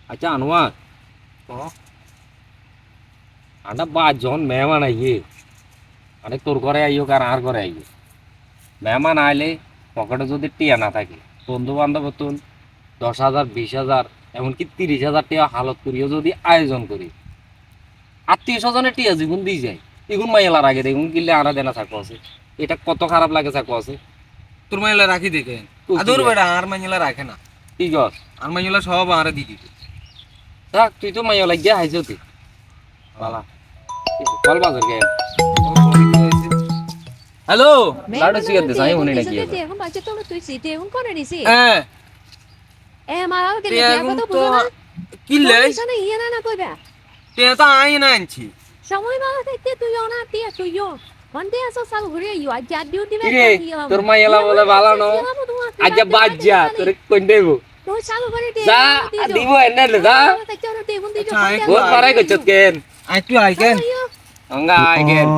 আচ্ছা আনোয়ার আন্ডা 5 জন মেহমান আইয়ে আরে তোর ঘরে আইও কার আর ঘরে আইও মেহমান আইলে পকেটে যদি টিয়া না থাকে বন্ধু বান্ধব তুন 10,000 20,000 এমনকি 30,000 টিয়া হালত করিও যদি আয়োজন করি আত্মীয় স্বজনের টিয়া জীবন দিয়ে যায় এগুন মাইলার আগে দেখুন কিনলে আনা দেনা থাকো আছে এটা কত খারাপ লাগে থাকো আছে তোর মাইলা রাখি দেখে আদর বেড়া আর মাইলা রাখে না ঠিক আছে আর মাইলা সব আরে দি দিতে থাক তুই তো মাইয়া লাগিয়া হাইছো তুই বালা কল বাজার গে হ্যালো লাড়ু সিগার দে সাই মনে নাকি এখন বাচ্চা তো তুই সিটে এখন করে নিছি হ্যাঁ মারা কে এখন তো তো বুঝো না কিলে না ইয়ে না কইবা তে তো আই না আনছি সময় বাবা থাকতে তুইও না তুইও কোনতে আসো সাল ঘুরে ইউ আজ ডিউটি মে কিরে তোর মাইয়ালা বলে ভালো ন আজ বাজ্জা তোর কোন দেব তুই সাল ঘুরে দে যা দিব এনে লে যা তে চলো তে কোন দিছো বহুত পারাই কইছত কেন আইটু আইকেন অঙ্গা আইগেন